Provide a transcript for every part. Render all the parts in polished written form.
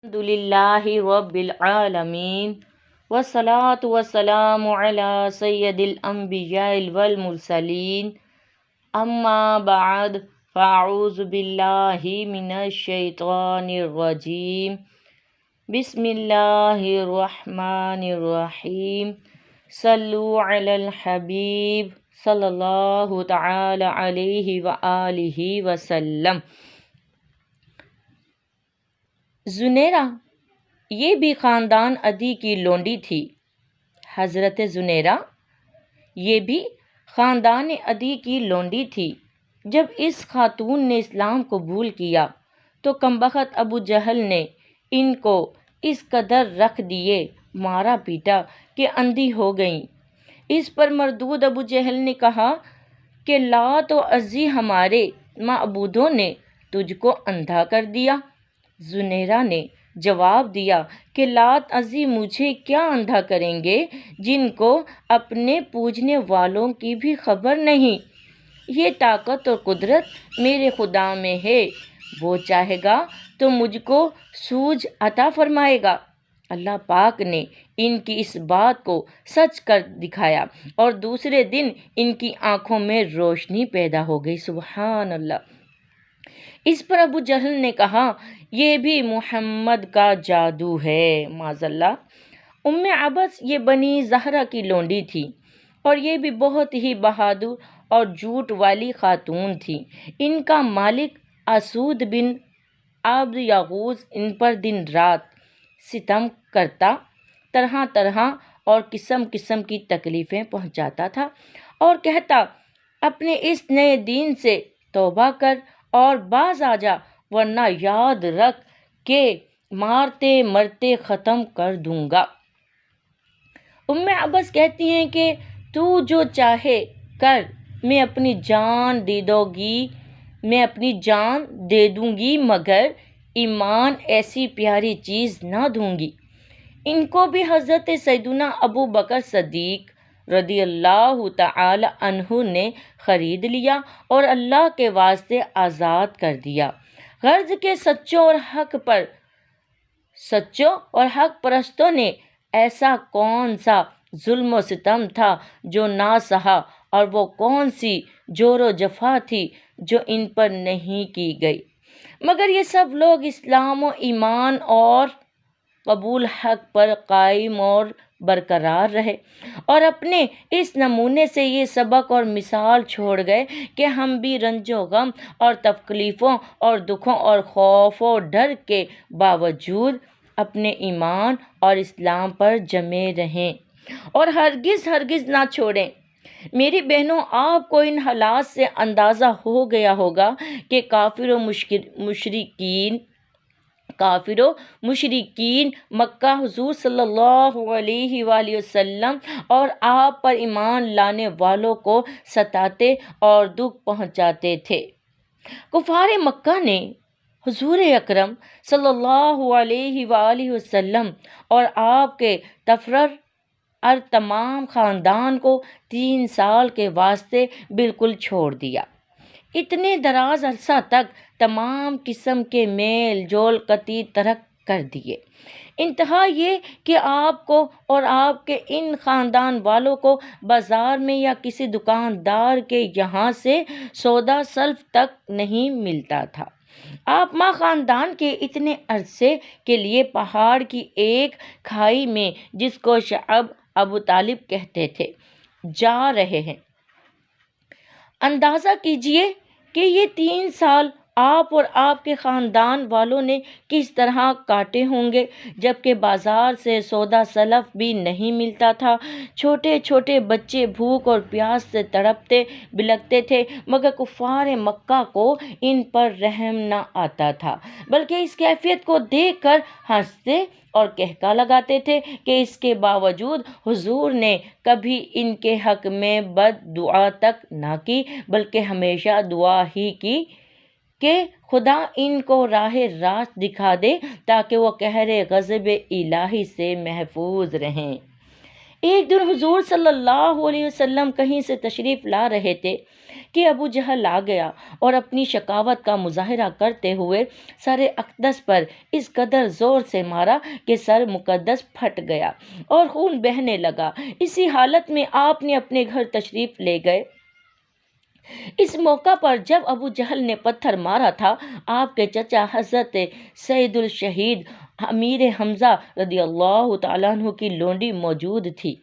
الحمد للہ رب العالمین والصلاة والسلام علی سید الانبیاء والمرسلین اما بعد فاعوذ باللہ من الشیطان الرجیم بسم اللہ الرحمن الرحیم صلو علی الحبیب صلی اللہ تعالی علیہ وآلہ وسلم۔ زنیرہ یہ بھی خاندان عدی کی لونڈی تھی۔ حضرت زنیرہ یہ بھی خاندان عدی کی لونڈی تھی۔ جب اس خاتون نے اسلام قبول کیا تو کمبخت ابو جہل نے ان کو اس قدر رکھ دیے، مارا پیٹا کہ اندھی ہو گئیں۔ اس پر مردود ابو جہل نے کہا کہ لات و عزی ہمارے معبودوں نے تجھ کو اندھا کر دیا۔ زنیرہ نے جواب دیا کہ لات عزی مجھے کیا اندھا کریں گے جن کو اپنے پوجنے والوں کی بھی خبر نہیں۔ یہ طاقت اور قدرت میرے خدا میں ہے، وہ چاہے گا تو مجھ کو سوجھ عطا فرمائے گا۔ اللہ پاک نے ان کی اس بات کو سچ کر دکھایا اور دوسرے دن ان کی آنکھوں میں روشنی پیدا ہو گئی۔ سبحان اللہ۔ اس پر ابو جہل نے کہا یہ بھی محمد کا جادو ہے، معاذ اللہ۔ عبس یہ بنی زہرہ کی لونڈی تھی اور یہ بھی بہت ہی بہادر اور جھوٹ والی خاتون تھی۔ ان کا مالک اسود بن عبد یغوث ان پر دن رات ستم کرتا، طرح طرح اور قسم قسم کی تکلیفیں پہنچاتا تھا اور کہتا اپنے اس نئے دین سے توبہ کر اور باز آ جا، ورنہ یاد رکھ کہ مارتے مرتے ختم کر دوں گا۔ عبس کہتی ہیں کہ تو جو چاہے کر، میں اپنی جان دے دوں گی مگر ایمان ایسی پیاری چیز نہ دوں گی۔ ان کو بھی حضرت سیدنا ابو بکر صدیق رضی اللہ تعالی عنہ نے خرید لیا اور اللہ کے واسطے آزاد کر دیا۔ غرض کے سچوں اور حق پرستوں نے ایسا کون سا ظلم و ستم تھا جو نہ سہا، اور وہ کون سی جور و جفا تھی جو ان پر نہیں کی گئی، مگر یہ سب لوگ اسلام و ایمان اور قبول حق پر قائم اور برقرار رہے اور اپنے اس نمونے سے یہ سبق اور مثال چھوڑ گئے کہ ہم بھی رنج و غم اور تکلیفوں اور دکھوں اور خوف و ڈر کے باوجود اپنے ایمان اور اسلام پر جمے رہیں اور ہرگز ہرگز نہ چھوڑیں۔ میری بہنوں، آپ کو ان حالات سے اندازہ ہو گیا ہوگا کہ کافر و مشرکین مکہ حضور صلی اللہ علیہ وآلہ وسلم اور آپ پر ایمان لانے والوں کو ستاتے اور دکھ پہنچاتے تھے۔ کفار مکہ نے حضور اکرم صلی اللہ علیہ وآلہ وسلم اور آپ کے تفرر تمام خاندان کو 3 سال کے واسطے بالکل چھوڑ دیا۔ اتنے دراز عرصہ تک تمام قسم کے میل جول قطعی ترک کر دیے۔ انتہا یہ کہ آپ کو اور آپ کے ان خاندان والوں کو بازار میں یا کسی دکاندار کے یہاں سے سودا سلف تک نہیں ملتا تھا۔ آپ ماں خاندان کے اتنے عرصے کے لیے پہاڑ کی ایک کھائی میں، جس کو شعب ابو طالب کہتے تھے، جا رہے ہیں۔ اندازہ کیجئے کہ یہ 3 سال آپ اور آپ کے خاندان والوں نے کس طرح کاٹے ہوں گے، جبکہ بازار سے سودا سلف بھی نہیں ملتا تھا۔ چھوٹے چھوٹے بچے بھوک اور پیاس سے تڑپتے بلکتے تھے، مگر کفار مکہ کو ان پر رحم نہ آتا تھا، بلکہ اس کیفیت کو دیکھ کر ہنستے اور کہکا لگاتے تھے کہ اس کے باوجود حضور نے کبھی ان کے حق میں بد دعا تک نہ کی، بلکہ ہمیشہ دعا ہی کی کہ خدا ان کو راہ راست دکھا دے تاکہ وہ قہر غضب الہی سے محفوظ رہیں۔ ایک دن حضور صلی اللہ علیہ وسلم کہیں سے تشریف لا رہے تھے کہ ابو جہل آ گیا اور اپنی شقاوت کا مظاہرہ کرتے ہوئے سر اقدس پر اس قدر زور سے مارا کہ سر مقدس پھٹ گیا اور خون بہنے لگا۔ اسی حالت میں آپ نے اپنے گھر تشریف لے گئے۔ اس موقع پر جب ابو جہل نے پتھر مارا تھا، آپ کے چچا حضرت سید الشہید امیر حمزہ رضی اللہ تعالیٰ عنہ کی لونڈی موجود تھی۔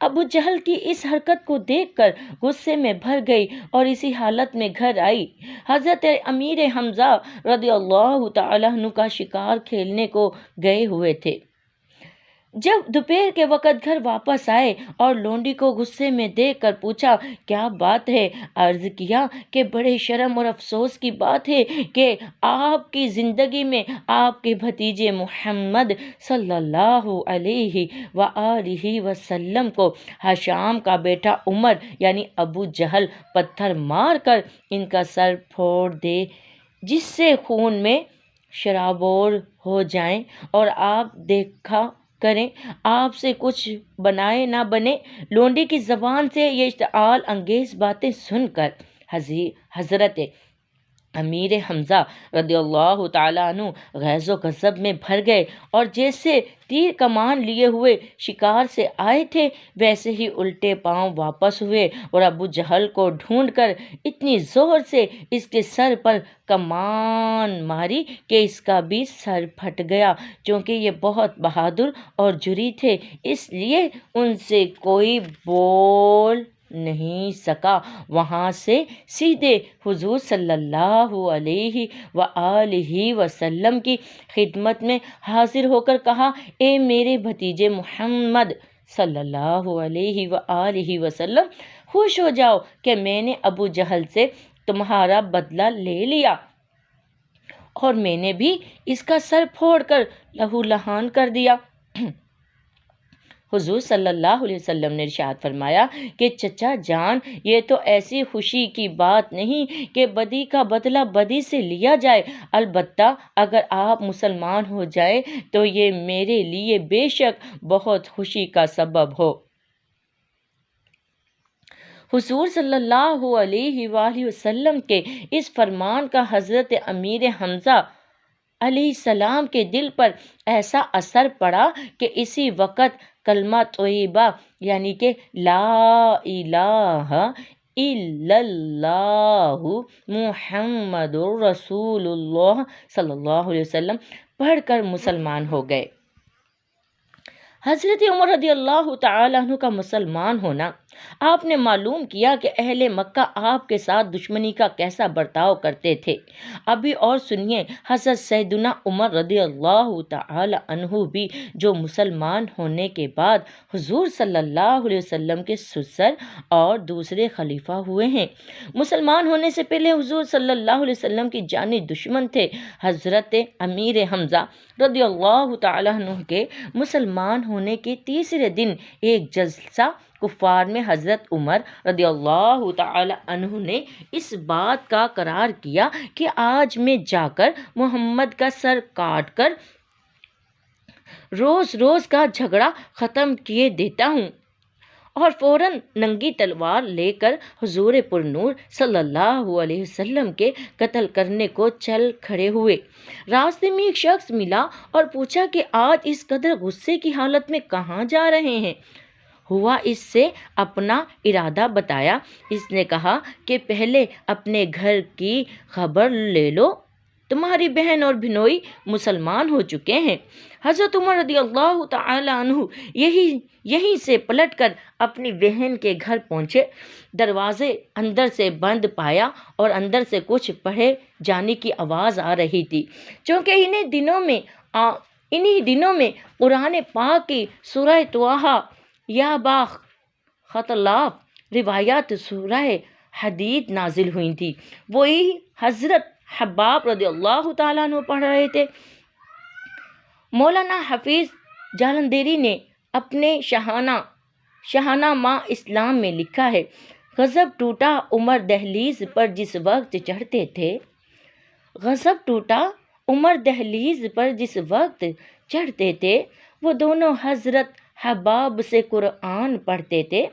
ابو جہل کی اس حرکت کو دیکھ کر غصے میں بھر گئی اور اسی حالت میں گھر آئی۔ حضرت امیر حمزہ رضی اللہ تعالیٰ عنہ کا شکار کھیلنے کو گئے ہوئے تھے۔ جب دوپہر کے وقت گھر واپس آئے اور لونڈی کو غصے میں دیکھ کر پوچھا، کیا بات ہے؟ عرض کیا کہ بڑے شرم اور افسوس کی بات ہے کہ آپ کی زندگی میں آپ کے بھتیجے محمد صلی اللہ علیہ وآلہ وسلم کو ہشام کا بیٹا عمر یعنی ابو جہل پتھر مار کر ان کا سر پھوڑ دے، جس سے خون میں شرابور ہو جائیں اور آپ دیکھا کریں آپ سے کچھ بنائے نہ بنے۔ لونڈی کی زبان سے یہ اشتعال انگیز باتیں سن کر حضرت امیر حمزہ رضی اللہ تعالیٰ عنہ غیظ و غضب میں بھر گئے اور جیسے تیر کمان لیے ہوئے شکار سے آئے تھے ویسے ہی الٹے پاؤں واپس ہوئے اور ابو جہل کو ڈھونڈ کر اتنی زور سے اس کے سر پر کمان ماری کہ اس کا بھی سر پھٹ گیا۔ چونکہ یہ بہت بہادر اور جری تھے اس لیے ان سے کوئی بول نہیں سکا۔ وہاں سے سیدھے حضور صلی اللہ علیہ وآلہ وسلم کی خدمت میں حاضر ہو کر کہا، اے میرے بھتیجے محمد صلی اللہ علیہ وآلہ وسلم، خوش ہو جاؤ کہ میں نے ابو جہل سے تمہارا بدلہ لے لیا اور میں نے بھی اس کا سر پھوڑ کر لہو لہان کر دیا۔ حضور صلی اللہ علیہ وسلم نے ارشاد فرمایا کہ چچا جان، یہ تو ایسی خوشی کی بات نہیں کہ بدی کا بدلہ بدی سے لیا جائے، البتہ اگر آپ مسلمان ہو جائیں تو یہ میرے لیے بے شک بہت خوشی کا سبب ہو۔ حضور صلی اللہ علیہ وآلہ وسلم کے اس فرمان کا حضرت امیر حمزہ علیہ السلام کے دل پر ایسا اثر پڑا کہ اسی وقت کلمہ طیبہ یعنی کہ لا الہ الا اللہ محمد رسول اللہ صلی اللہ علیہ وسلم پڑھ کر مسلمان ہو گئے۔ حضرت عمر رضی اللہ تعالیٰ عنہ کا مسلمان ہونا، آپ نے معلوم کیا کہ اہل مکہ آپ کے ساتھ دشمنی کا کیسا برتاؤ کرتے تھے۔ ابھی اور سنیے، حضرت سیدنا عمر رضی اللہ تعالیٰ عنہ بھی جو مسلمان ہونے کے بعد حضور صلی اللہ علیہ وسلم کے سسر اور دوسرے خلیفہ ہوئے ہیں۔ مسلمان ہونے سے پہلے حضور صلی اللہ علیہ وسلم کی جانی دشمن تھے۔ حضرت امیر حمزہ رضی اللہ تعالیٰ عنہ کے مسلمان ہونے کے تیسرے دن ایک جلسہ کفار میں حضرت عمر رضی اللہ تعالی عنہ نے اس بات کا قرار کیا کہ آج میں جا کر محمد کا سر کاٹ کر روز روز کا جھگڑا ختم کیے دیتا ہوں، اور فوراً ننگی تلوار لے کر حضور پرنور صلی اللہ علیہ وسلم کے قتل کرنے کو چل کھڑے ہوئے۔ راستے میں ایک شخص ملا اور پوچھا کہ آج اس قدر غصے کی حالت میں کہاں جا رہے ہیں؟ ہوا اس سے اپنا ارادہ بتایا۔ اس نے کہا کہ پہلے اپنے گھر کی خبر لے لو، تمہاری بہن اور بھنوئی مسلمان ہو چکے ہیں۔ حضرت عمر رضی اللہ تعالی عنہ یہیں سے پلٹ کر اپنی بہن کے گھر پہنچے۔ دروازے اندر سے بند پایا اور اندر سے کچھ پڑھے جانے کی آواز آ رہی تھی۔ چونکہ انہی دنوں میں قرآن پاک کی سورہ طٰہٰ یا باختلاف روایات سورہ حدید نازل ہوئی تھی، وہی حضرت حباب رضی اللہ تعالیٰ عنہ پڑھ رہے تھے۔ مولانا حفیظ جالندھری نے اپنے شاہانہ ماں اسلام میں لکھا ہے، غضب ٹوٹا عمر دہلیز پر جس وقت چڑھتے تھے، غضب ٹوٹا عمر دہلیز پر جس وقت چڑھتے تھے، وہ دونوں حضرت حباب سے قرآن پڑھتے تھے،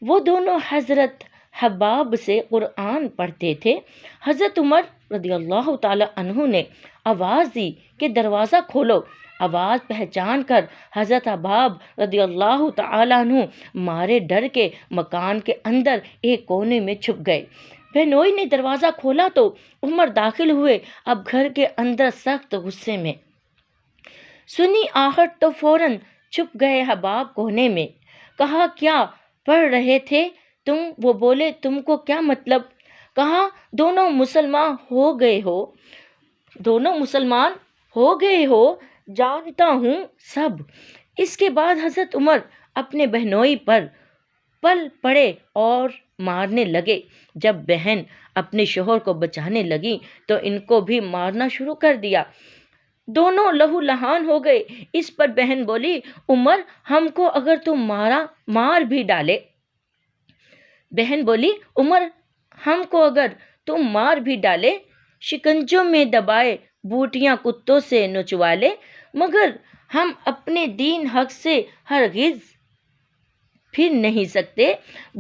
وہ دونوں حضرت حباب سے قرآن پڑھتے تھے۔ حضرت عمر رضی اللہ تعالی عنہ نے آواز دی کہ دروازہ کھولو۔ آواز پہچان کر حضرت حباب رضی اللہ تعالی عنہ مارے ڈر کے مکان کے اندر ایک کونے میں چھپ گئے۔ بہنوئی نے دروازہ کھولا تو عمر داخل ہوئے، اب گھر کے اندر سخت غصے میں۔ سنی آہٹ تو فوراً چھپ گئے حباب کونے میں۔ کہا کیا پڑھ رہے تھے تم؟ وہ بولے تم کو کیا مطلب؟ کہا دونوں مسلمان ہو گئے ہو، جانتا ہوں سب۔ اس کے بعد حضرت عمر اپنے بہنوئی پر پل پڑے اور مارنے لگے۔ جب بہن اپنے شوہر کو بچانے لگی تو ان کو بھی مارنا شروع کر دیا۔ دونوں لہو لہان ہو گئے۔ اس پر بہن بولی عمر ہم کو اگر تم مار بھی ڈالے شکنجوں میں دبائے بوٹیاں کتوں سے نچوا لے، مگر ہم اپنے دین حق سے ہرگز پھر نہیں سکتے۔